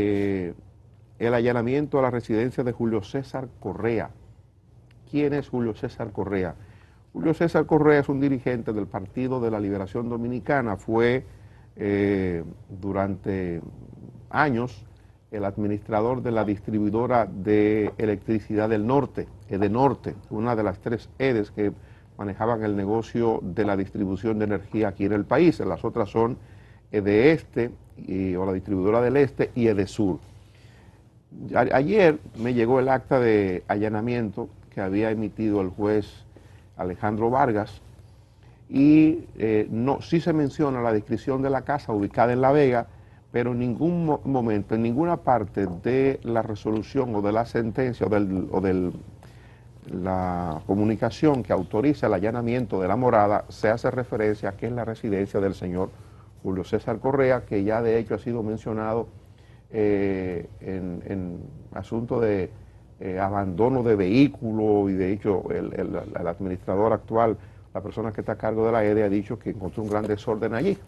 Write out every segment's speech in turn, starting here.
eh, el allanamiento a la residencia de Julio César Correa. ¿Quién es Julio César Correa? Julio César Correa es un dirigente del Partido de la Liberación Dominicana, fue durante años el administrador de la distribuidora de electricidad del norte, Edenorte, una de las tres EDES que manejaban el negocio de la distribución de energía aquí en el país. Las otras son EDESTE, o la distribuidora del Este, y EDESUR. Ayer me llegó el acta de allanamiento que había emitido el juez Alejandro Vargas y sí se menciona la descripción de la casa ubicada en La Vega, pero en ningún momento, en ninguna parte de la resolución o de la sentencia o de la comunicación que autoriza el allanamiento de la morada se hace referencia a que es la residencia del señor Julio César Correa, que ya de hecho ha sido mencionado en asunto de abandono de vehículos, y de hecho el administrador actual, la persona que está a cargo de la EDE, ha dicho que encontró un gran desorden allí.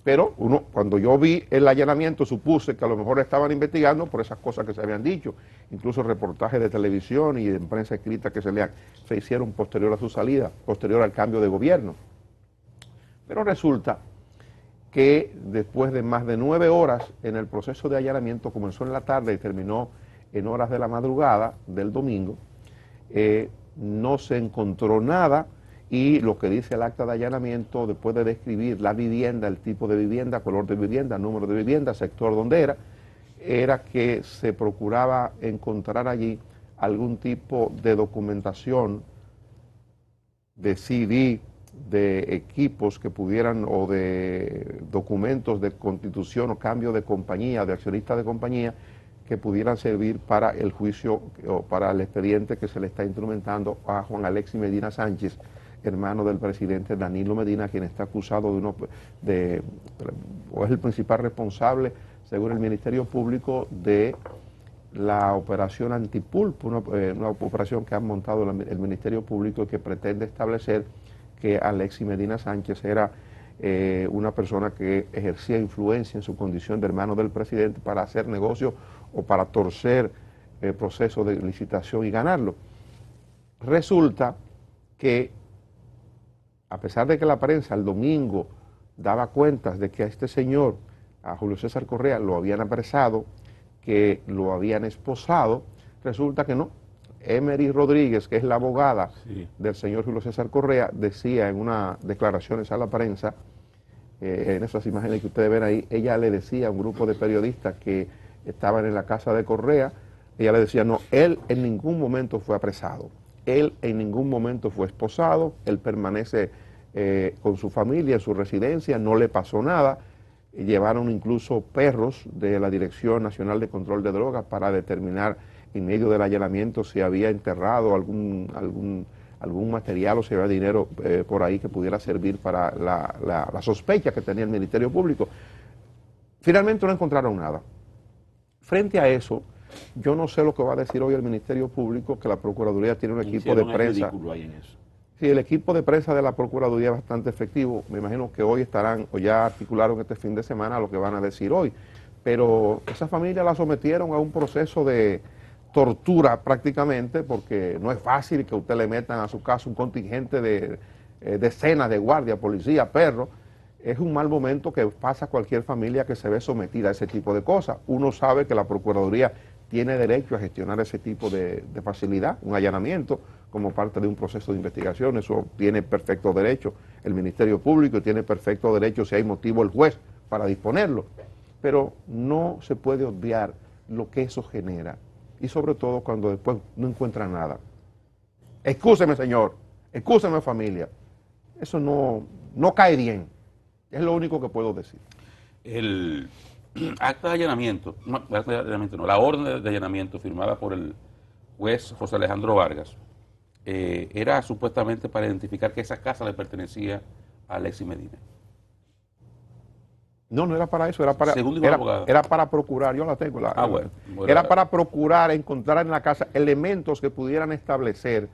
Pero cuando yo vi el allanamiento, supuse que a lo mejor estaban investigando por esas cosas que se habían dicho, incluso reportajes de televisión y de prensa escrita que se hicieron posterior a su salida, posterior al cambio de gobierno. Pero resulta que después de más de 9 horas en el proceso de allanamiento, comenzó en la tarde y terminó en horas de la madrugada del domingo, no se encontró nada, y lo que dice el acta de allanamiento, después de describir la vivienda, el tipo de vivienda, color de vivienda, número de vivienda, sector donde era que se procuraba encontrar allí algún tipo de documentación, de CD, de equipos que pudieran, o de documentos de constitución o cambio de compañía, de accionista de compañía, que pudieran servir para el juicio o para el expediente que se le está instrumentando a Juan Alexis Medina Sánchez, hermano del presidente Danilo Medina, quien está acusado o es el principal responsable, según el Ministerio Público, de la operación Antipulpo, una operación que ha montado el Ministerio Público y que pretende establecer que Alexis Medina Sánchez era una persona que ejercía influencia en su condición de hermano del presidente para hacer negocio o para torcer el proceso de licitación y ganarlo. Resulta que, a pesar de que la prensa el domingo daba cuentas de que a este señor, a Julio César Correa, lo habían apresado, que lo habían esposado, resulta que no. Emery Rodríguez, que es la abogada del señor Julio César Correa, decía en unas declaraciones a la prensa, en esas imágenes que ustedes ven ahí, ella le decía a un grupo de periodistas que estaban en la casa de Correa, ella le decía, no, él en ningún momento fue apresado, él en ningún momento fue esposado, él permanece con su familia en su residencia, no le pasó nada. Llevaron incluso perros de la Dirección Nacional de Control de Drogas para determinar en medio del allanamiento si había enterrado algún material o si había dinero por ahí que pudiera servir para la sospecha que tenía el Ministerio Público. Finalmente no encontraron nada. Frente a eso, yo no sé lo que va a decir hoy el Ministerio Público, que la Procuraduría tiene un equipo de prensa. Sí, el equipo de prensa de la Procuraduría es bastante efectivo. Me imagino que hoy estarán, o ya articularon este fin de semana lo que van a decir hoy. Pero esa familia la sometieron a un proceso de tortura prácticamente, porque no es fácil que usted le metan a su casa un contingente de decenas de guardias, policía, perros. Es un mal momento que pasa cualquier familia que se ve sometida a ese tipo de cosas. Uno sabe que la Procuraduría tiene derecho a gestionar ese tipo de facilidad, un allanamiento como parte de un proceso de investigación, eso tiene perfecto derecho el Ministerio Público, tiene perfecto derecho, si hay motivo, el juez para disponerlo, pero no se puede obviar lo que eso genera, y sobre todo cuando después no encuentran nada. Excúseme, señor, excúseme, familia, eso no cae bien, es lo único que puedo decir. El acta de allanamiento, la orden de allanamiento firmada por el juez José Alejandro Vargas, era supuestamente para identificar que esa casa le pertenecía a Alexis Medina. No era para eso, era para procurar, yo la tengo. Era para procurar encontrar en la casa elementos que pudieran establecer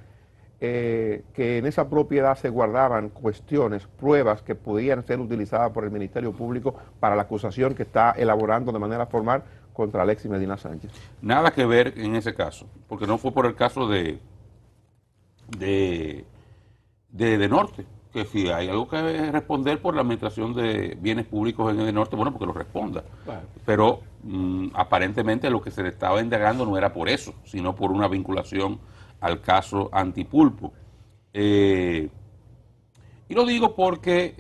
que en esa propiedad se guardaban cuestiones, pruebas que podían ser utilizadas por el Ministerio Público para la acusación que está elaborando de manera formal contra Alexis Medina Sánchez. Nada que ver en ese caso, porque no fue por el caso de Norte, que si hay algo que responder por la administración de bienes públicos en el norte, bueno, porque lo responda. Claro. Pero aparentemente lo que se le estaba indagando no era por eso, sino por una vinculación al caso Antipulpo. Y lo digo porque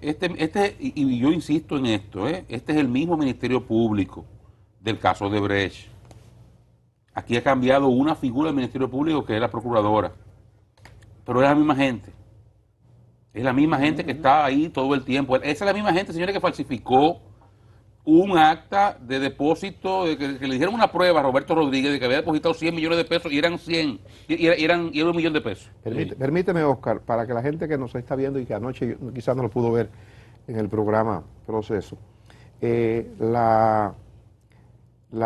y yo insisto en esto, este es el mismo Ministerio Público del caso de Brecht. Aquí ha cambiado una figura del Ministerio Público que es la procuradora, pero es la misma gente. Es la misma gente que está ahí todo el tiempo. Esa es la misma gente, señores, que falsificó un acta de depósito, que le dijeron una prueba a Roberto Rodríguez de que había depositado 100 millones de pesos y eran 100, y era un millón de pesos. Permíteme, Oscar, para que la gente que nos está viendo y que anoche quizás no lo pudo ver en el programa Proceso, la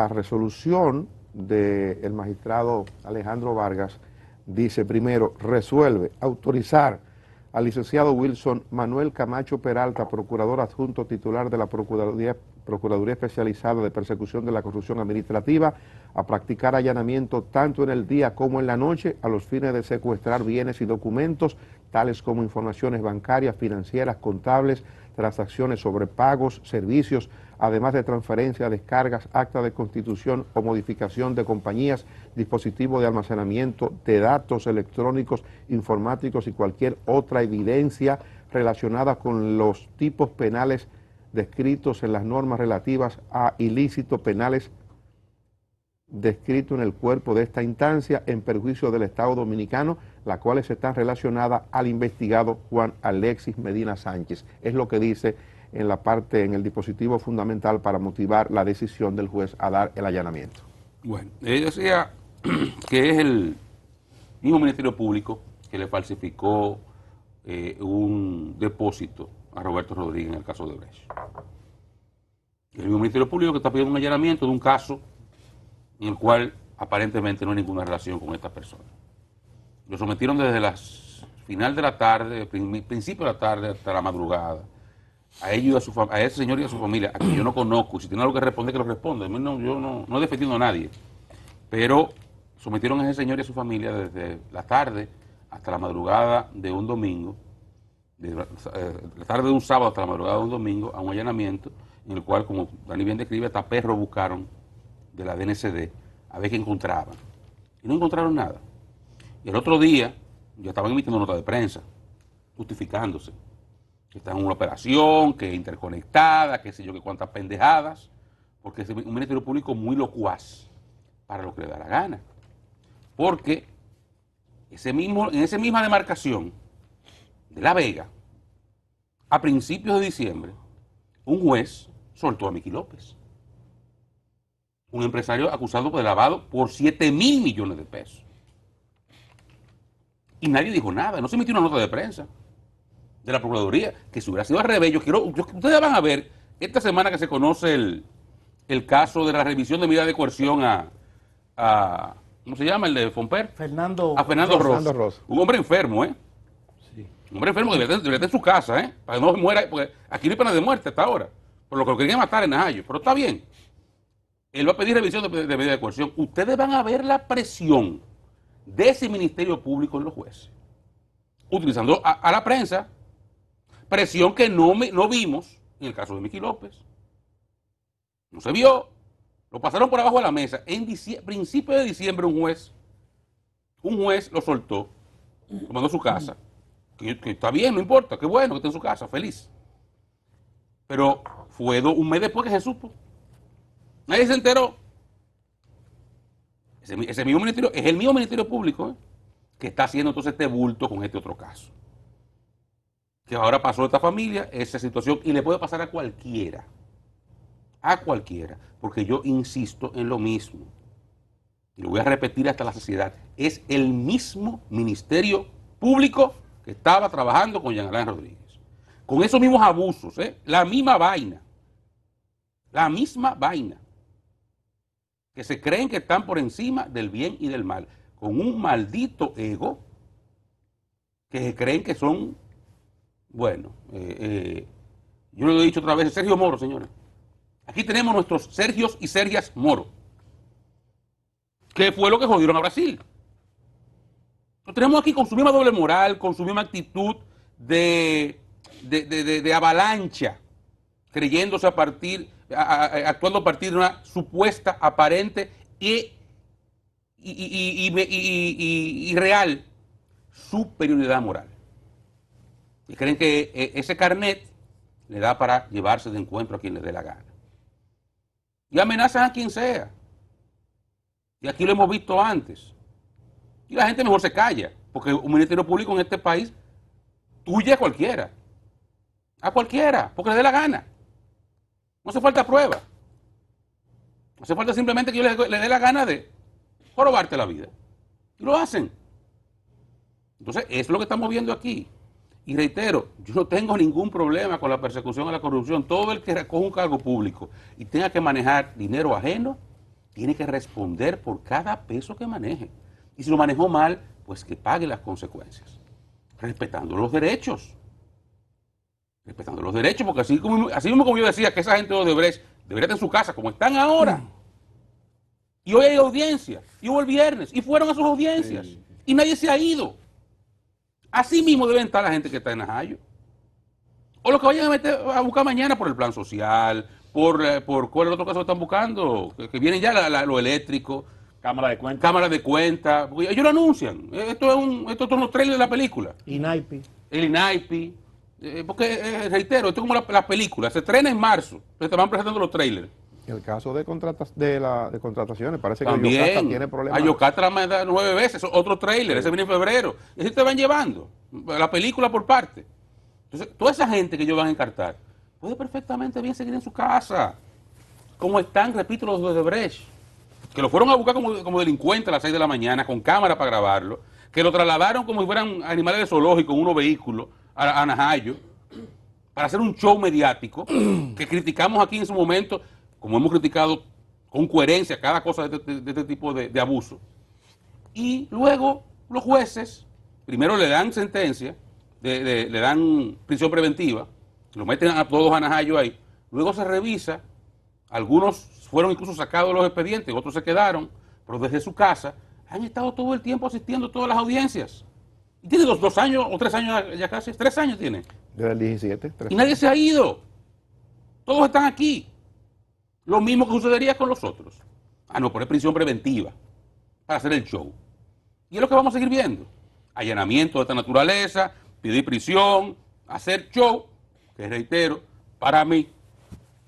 resolución del magistrado Alejandro Vargas dice, primero, resuelve autorizar al licenciado Wilson Manuel Camacho Peralta, procurador adjunto titular de la Procuraduría Especializada de Persecución de la Corrupción Administrativa, a practicar allanamiento tanto en el día como en la noche a los fines de secuestrar bienes y documentos, tales como informaciones bancarias, financieras, contables, transacciones sobre pagos, servicios, además de transferencia, descargas, acta de constitución o modificación de compañías, dispositivos de almacenamiento de datos electrónicos, informáticos y cualquier otra evidencia relacionada con los tipos penales descritos en las normas relativas a ilícitos penales descritos en el cuerpo de esta instancia en perjuicio del Estado Dominicano, las cuales están relacionadas al investigado Juan Alexis Medina Sánchez. Es lo que dice en la parte, en el dispositivo fundamental para motivar la decisión del juez a dar el allanamiento. Bueno, ella decía que es el mismo Ministerio Público que le falsificó un depósito a Roberto Rodríguez en el caso de Brecht. El mismo Ministerio Público que está pidiendo un allanamiento de un caso en el cual aparentemente no hay ninguna relación con esta persona. Lo sometieron desde las final de la tarde, principio de la tarde hasta la madrugada, a ellos, a ese señor y a su familia, a quien yo no conozco, y si tiene algo que responder, que lo responda. Yo no he defendido a nadie, pero sometieron a ese señor y a su familia desde la tarde hasta la madrugada de un domingo, la tarde de un sábado hasta la madrugada de un domingo, a un allanamiento en el cual, como Dani bien describe, hasta perros buscaron de la DNCD a ver qué encontraban. Y no encontraron nada. Y el otro día ya estaban emitiendo nota de prensa, justificándose. Que está en una operación, que es interconectada, que sé yo, que cuántas pendejadas, porque es un Ministerio Público muy locuaz para lo que le da la gana. Porque en esa misma demarcación de La Vega, a principios de diciembre, un juez soltó a Miki López, un empresario acusado de lavado por 7,000 millones de pesos. Y nadie dijo nada, no se emitió una nota de prensa de la Procuraduría, que si hubiera sido al revés, ustedes van a ver esta semana que se conoce el caso de la revisión de medida de coerción a ¿cómo se llama? El de Fomper. Fernando Ross. Un hombre enfermo, Sí. Un hombre enfermo que debería estar en su casa, para que no muera, porque aquí no hay pena de muerte hasta ahora, por lo que lo querían matar en Najayo, pero está bien. Él va a pedir revisión de medida de coerción. Ustedes van a ver la presión de ese Ministerio Público en los jueces, utilizando a la prensa, presión que no vimos en el caso de Miki López. No se vio, lo pasaron por abajo de la mesa. En principio de diciembre un juez lo soltó, lo mandó a su casa, que está bien, no importa, qué bueno que esté en su casa, feliz. Pero fue un mes después que se supo. Nadie se enteró. Ese mismo ministerio, es el mismo Ministerio Público que está haciendo entonces este bulto con este otro caso. Que ahora pasó a esta familia esa situación y le puede pasar a cualquiera. A cualquiera. Porque yo insisto en lo mismo. Y lo voy a repetir hasta la saciedad. Es el mismo Ministerio Público que estaba trabajando con Jean Alain Rodríguez. Con esos mismos abusos, la misma vaina. La misma vaina. Que se creen que están por encima del bien y del mal. Con un maldito ego que se creen que son, bueno, yo lo he dicho otra vez, Sergio Moro, señores. Aquí tenemos nuestros Sergios y Sergias Moro. que fue lo que jodieron a Brasil. Nos tenemos aquí con su misma doble moral, con su misma actitud de avalancha, creyéndose actuando a partir de una supuesta, aparente y real superioridad moral. Y creen que ese carnet le da para llevarse de encuentro a quien le dé la gana. Y amenazan a quien sea. Y aquí lo hemos visto antes. Y la gente mejor se calla, porque un ministerio público en este país tuye a cualquiera, porque le dé la gana. No hace falta prueba. No hace falta simplemente que yo le dé la gana de jorobarte la vida. Y lo hacen. Entonces, eso es lo que estamos viendo aquí. Y reitero, yo no tengo ningún problema con la persecución a la corrupción. Todo el que recoja un cargo público y tenga que manejar dinero ajeno, tiene que responder por cada peso que maneje. Y si lo manejó mal, pues que pague las consecuencias. Respetando los derechos. Respetando los derechos, porque así mismo como yo decía que esa gente de Odebrecht debería estar en su casa, como están ahora. Y hoy hay audiencia, y hubo el viernes, y fueron a sus audiencias, y nadie se ha ido. Así mismo deben estar la gente que está en Najayo. O los que vayan a buscar mañana por el plan social, por cuál es el otro caso que están buscando, que vienen ya lo eléctrico. Cámara de cuentas. Cámara de cuentas. Ellos lo anuncian. Esto son los trailers de la película. INAIPI. El INAIPI. Porque, reitero, esto es como la película. Se estrena en marzo. Se te van presentando los trailers. En el caso de contrataciones, parece que También, Yocasta tiene problemas. a Yocasta me da 9 veces, otro trailer, ese viene en febrero. Y así te van llevando la película por parte. Entonces, toda esa gente que ellos van a encartar puede perfectamente bien seguir en su casa. Como están, repito, los de Odebrecht, que lo fueron a buscar como delincuente a las 6 de la mañana, con cámara para grabarlo, que lo trasladaron como si fueran animales de zoológico en unos vehículos a Najayo, para hacer un show mediático, que criticamos aquí en su momento, como hemos criticado con coherencia cada cosa de este tipo de abuso. Y luego los jueces, primero le dan sentencia, le dan prisión preventiva, lo meten a todos a Najayo ahí, luego se revisa, algunos fueron incluso sacados de los expedientes, otros se quedaron, pero desde su casa han estado todo el tiempo asistiendo a todas las audiencias. Y tiene 2 años o 3 años ya casi, 3 años tiene. Desde el 17. Y nadie se ha ido. Todos están aquí. Lo mismo que sucedería con los otros. No, poner prisión preventiva para hacer el show. Y es lo que vamos a seguir viendo. Allanamiento de esta naturaleza, pedir prisión, hacer show, que reitero, para mí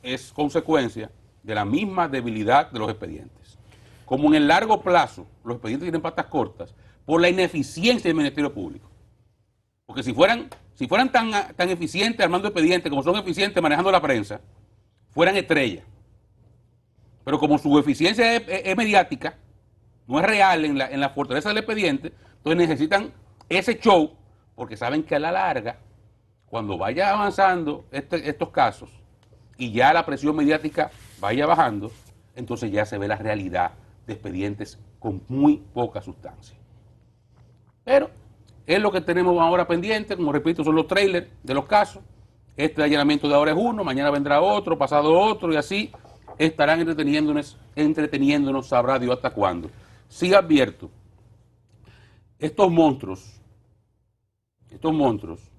es consecuencia de la misma debilidad de los expedientes. Como en el largo plazo los expedientes tienen patas cortas, por la ineficiencia del Ministerio Público. Porque si fueran tan eficientes armando expedientes como son eficientes manejando la prensa, fueran estrellas. Pero como su eficiencia es mediática, no es real en la fortaleza del expediente, entonces necesitan ese show, porque saben que a la larga, cuando vaya avanzando estos casos y ya la presión mediática vaya bajando, entonces ya se ve la realidad de expedientes con muy poca sustancia. Pero es lo que tenemos ahora pendiente, como repito, son los trailers de los casos. Este allanamiento de ahora es uno, mañana vendrá otro, pasado otro, y así estarán entreteniéndonos, sabrá Dios hasta cuándo. Sí advierto, estos monstruos,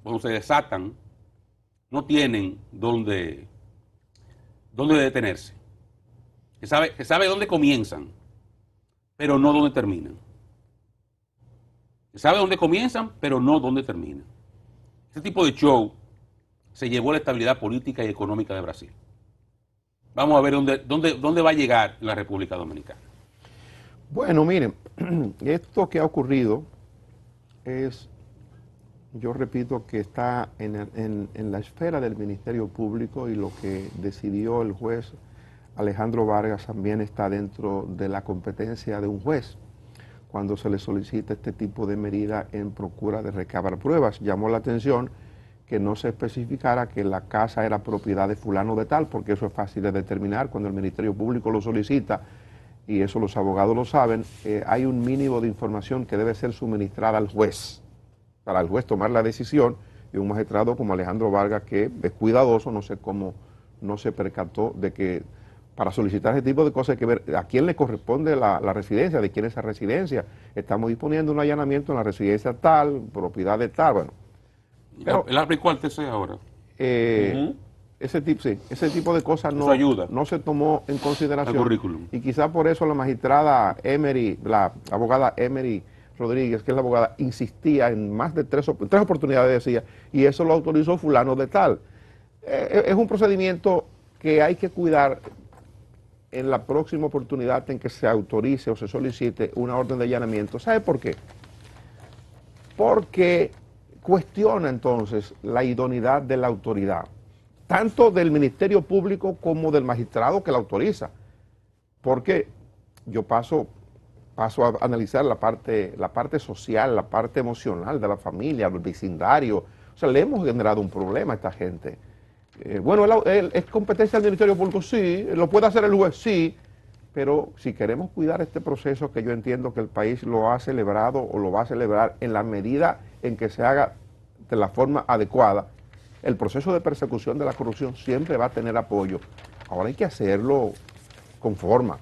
cuando se desatan, no tienen dónde detenerse. Se sabe dónde comienzan, pero no dónde terminan. Se sabe dónde comienzan, pero no dónde terminan. Este tipo de show se llevó la estabilidad política y económica de Brasil. Vamos a ver dónde va a llegar la República Dominicana. Bueno, miren, esto que ha ocurrido es, yo repito, que está en la esfera del Ministerio Público, y lo que decidió el juez Alejandro Vargas también está dentro de la competencia de un juez cuando se le solicita este tipo de medida en procura de recabar pruebas. Llamó la atención que no se especificara que la casa era propiedad de fulano de tal, porque eso es fácil de determinar cuando el Ministerio Público lo solicita, y eso los abogados lo saben. Hay un mínimo de información que debe ser suministrada al juez, para el juez tomar la decisión, y un magistrado como Alejandro Vargas, que es cuidadoso, no sé cómo no se percató de que para solicitar ese tipo de cosas hay que ver a quién le corresponde la residencia, de quién es esa residencia. Estamos disponiendo un allanamiento en la residencia tal, propiedad de tal, bueno. Pero, ¿El aplicó al TC ahora? ese tipo de cosas Eso ayuda no se tomó en consideración. Al currículum. Y quizás por eso la magistrada Emery, la abogada Emery Rodríguez, que es la abogada, insistía en más de tres oportunidades, decía, y eso lo autorizó fulano de tal. Es un procedimiento que hay que cuidar en la próxima oportunidad en que se autorice o se solicite una orden de allanamiento. ¿Sabe por qué? Porque cuestiona entonces la idoneidad de la autoridad, tanto del Ministerio Público como del magistrado que la autoriza. Porque yo paso a analizar la parte social, la parte emocional de la familia, del vecindario. O sea, le hemos generado un problema a esta gente. Bueno, ¿es competencia del Ministerio Público? Sí. ¿Lo puede hacer el juez? Sí. Pero si queremos cuidar este proceso que yo entiendo que el país lo ha celebrado o lo va a celebrar en la medida en que se haga de la forma adecuada, el proceso de persecución de la corrupción siempre va a tener apoyo. Ahora hay que hacerlo con forma,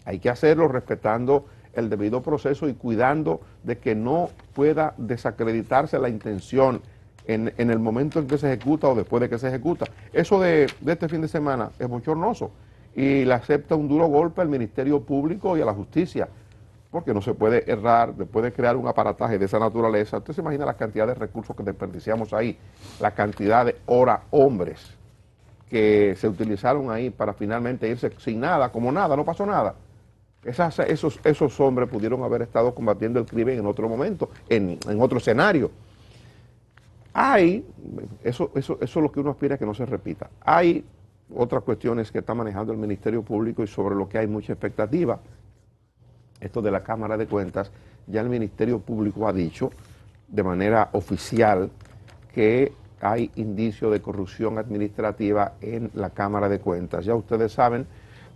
hay que hacerlo respetando el debido proceso y cuidando de que no pueda desacreditarse la intención en el momento en que se ejecuta o después de que se ejecuta. Eso de este fin de semana es bochornoso y le acepta un duro golpe al Ministerio Público y a la justicia, porque no se puede errar después de crear un aparataje de esa naturaleza. Usted se imagina la cantidad de recursos que desperdiciamos ahí, la cantidad de hombres que se utilizaron ahí para finalmente irse sin nada, como nada, no pasó nada. Esos hombres pudieron haber estado combatiendo el crimen en otro momento, en otro escenario. Eso es lo que uno aspira a que no se repita. Hay otras cuestiones que está manejando el Ministerio Público y sobre lo que hay mucha expectativa. Esto de la Cámara de Cuentas, ya el Ministerio Público ha dicho de manera oficial que hay indicio de corrupción administrativa en la Cámara de Cuentas. Ya ustedes saben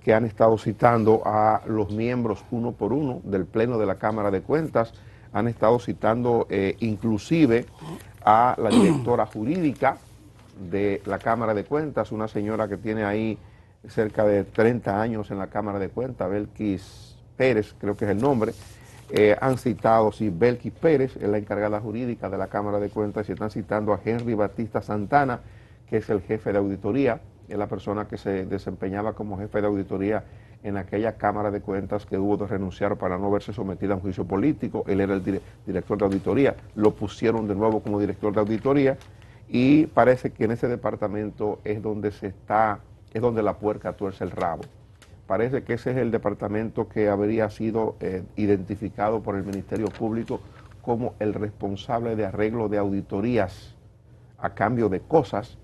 que han estado citando a los miembros uno por uno del Pleno de la Cámara de Cuentas, han estado citando inclusive a la directora jurídica de la Cámara de Cuentas, una señora que tiene ahí cerca de 30 años en la Cámara de Cuentas, Belkis Pérez, creo que es el nombre. Han citado, sí, Belkis Pérez, es la encargada jurídica de la Cámara de Cuentas, y están citando a Henry Batista Santana, que es el jefe de auditoría, es la persona que se desempeñaba como jefe de auditoría en aquella Cámara de Cuentas que hubo de renunciar para no verse sometida a un juicio político. Él era el director de auditoría, lo pusieron de nuevo como director de auditoría y parece que en ese departamento es donde la puerca tuerce el rabo. Parece que ese es el departamento que habría sido identificado por el Ministerio Público como el responsable de arreglo de auditorías a cambio de cosas,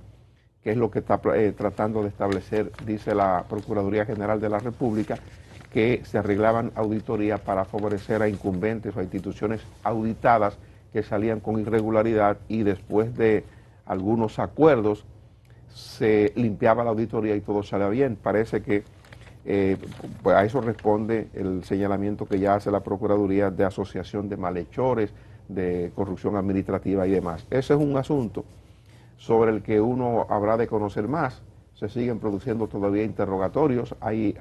que es lo que está tratando de establecer, dice la Procuraduría General de la República, que se arreglaban auditorías para favorecer a incumbentes o a instituciones auditadas que salían con irregularidad y después de algunos acuerdos se limpiaba la auditoría y todo salía bien. Parece que pues a eso responde el señalamiento que ya hace la Procuraduría de asociación de malhechores, de corrupción administrativa y demás. Ese es un asunto sobre el que uno habrá de conocer más. Se siguen produciendo todavía interrogatorios. Hay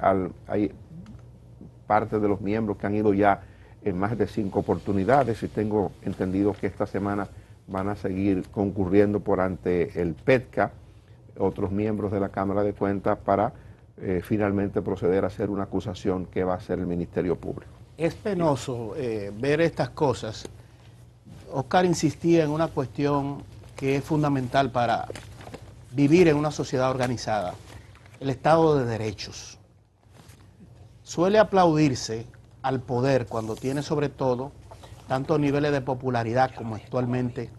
parte de los miembros que han ido ya en más de 5 oportunidades y tengo entendido que esta semana van a seguir concurriendo por ante el PETCA, otros miembros de la Cámara de Cuentas, para finalmente proceder a hacer una acusación que va a hacer el Ministerio Público. Es penoso ver estas cosas. Oscar insistía en una cuestión que es fundamental para vivir en una sociedad organizada, el Estado de Derechos. Suele aplaudirse al poder cuando tiene sobre todo tantos niveles de popularidad como actualmente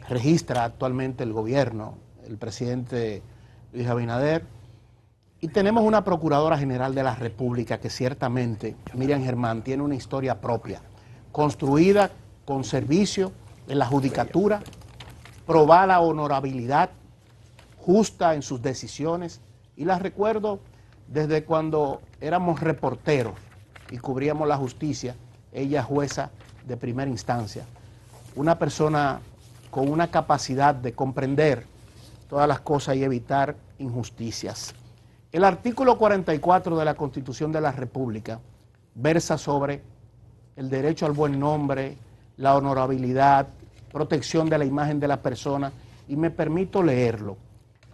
registra el gobierno, el presidente Luis Abinader, y tenemos una Procuradora General de la República que ciertamente, Miriam Germán, tiene una historia propia, construida con servicio en la judicatura, probada honorabilidad, justa en sus decisiones, y las recuerdo desde cuando éramos reporteros y cubríamos la justicia, ella jueza de primera instancia, una persona con una capacidad de comprender todas las cosas y evitar injusticias. El artículo 44 de la Constitución de la República versa sobre el derecho al buen nombre, la honorabilidad, protección de la imagen de la persona, y me permito leerlo.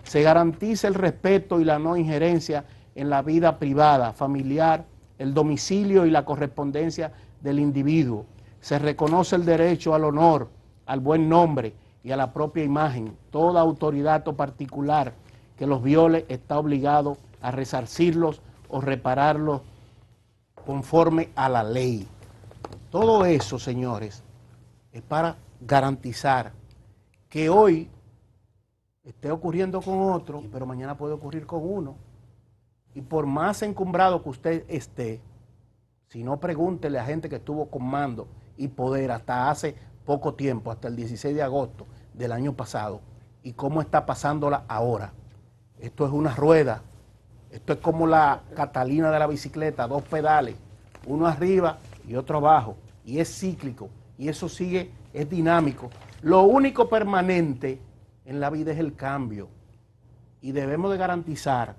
Se garantiza el respeto y la no injerencia en la vida privada, familiar, el domicilio y la correspondencia del individuo. Se reconoce el derecho al honor, al buen nombre y a la propia imagen. Toda autoridad o particular que los viole está obligado a resarcirlos o repararlos conforme a la ley. Todo eso, señores, es para garantizar que hoy esté ocurriendo con otro, pero mañana puede ocurrir con uno. Y por más encumbrado que usted esté, si no, pregúntele a gente que estuvo con mando y poder hasta hace poco tiempo, hasta el 16 de agosto del año pasado, y cómo está pasándola ahora. Esto es una rueda, esto es como la Catalina de la bicicleta, 2 pedales, uno arriba y otro abajo, y es cíclico, y eso sigue, es dinámico. Lo único permanente en la vida es el cambio, y debemos de garantizar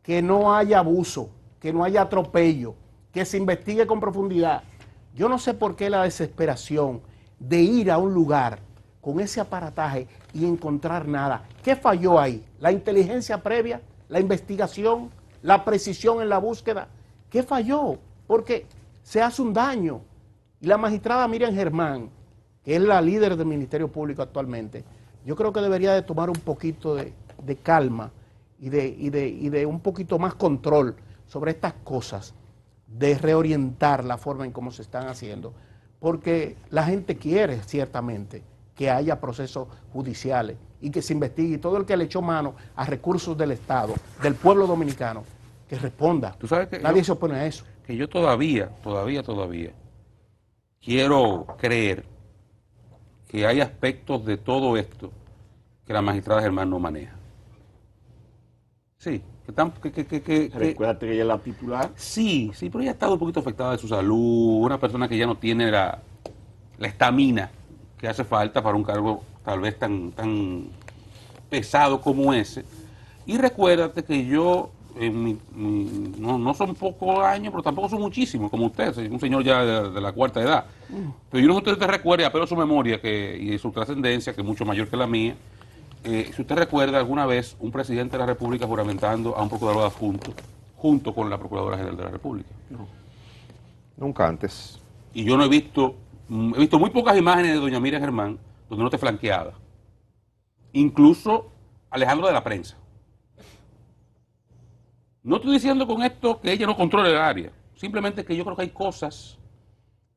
que no haya abuso, que no haya atropello, que se investigue con profundidad. Yo no sé por qué la desesperación de ir a un lugar con ese aparataje y encontrar nada. ¿Qué falló ahí? ¿La inteligencia previa? ¿La investigación? ¿La precisión en la búsqueda? ¿Qué falló? Porque se hace un daño. Y la magistrada Miriam Germán, que es la líder del Ministerio Público actualmente, yo creo que debería de tomar un poquito de calma y de un poquito más control sobre estas cosas, de reorientar la forma en cómo se están haciendo, porque la gente quiere ciertamente que haya procesos judiciales y que se investigue, y todo el que le echó mano a recursos del Estado, del pueblo dominicano, que responda. Tú sabes que nadie se opone a eso. Que yo todavía quiero creer que hay aspectos de todo esto que la magistrada Germán no maneja. Sí, recuérdate que ella es la titular. Sí, pero ella ha estado un poquito afectada de su salud, una persona que ya no tiene la estamina que hace falta para un cargo tal vez tan pesado como ese. Y recuérdate que yo, no son pocos años, pero tampoco son muchísimos, como usted, un señor ya de la cuarta edad. Pero yo no sé si usted te recuerde, apelo a su memoria y su trascendencia, que es mucho mayor que la mía. Si usted recuerda alguna vez un presidente de la República juramentando a un procurador adjunto junto con la Procuradora General de la República. No. Nunca antes. Y yo no he visto muy pocas imágenes de doña Miriam Germán donde no esté flanqueada. Incluso Alejandro de la Prensa. No estoy diciendo con esto que ella no controle el área, simplemente que yo creo que hay cosas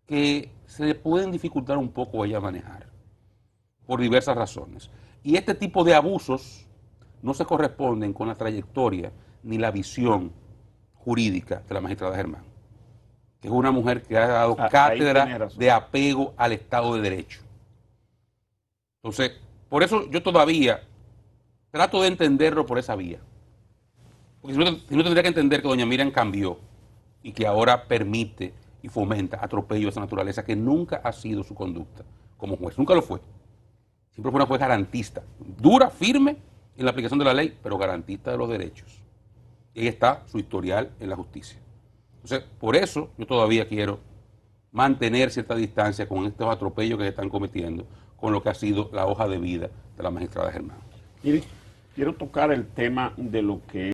que se le pueden dificultar un poco a ella manejar, por diversas razones. Y este tipo de abusos no se corresponden con la trayectoria ni la visión jurídica de la magistrada Germán, que es una mujer que ha dado cátedra de apego al Estado de Derecho. Entonces, por eso yo todavía trato de entenderlo por esa vía. Porque si no tendría que entender que doña Miriam cambió y que ahora permite y fomenta atropello de esa naturaleza, que nunca ha sido su conducta como juez, nunca lo fue. Siempre fue una juez garantista, dura, firme en la aplicación de la ley, pero garantista de los derechos. Y ahí está su historial en la justicia. Entonces, por eso yo todavía quiero mantener cierta distancia con estos atropellos que se están cometiendo, con lo que ha sido la hoja de vida de la magistrada Germán. Mire, quiero tocar el tema de lo que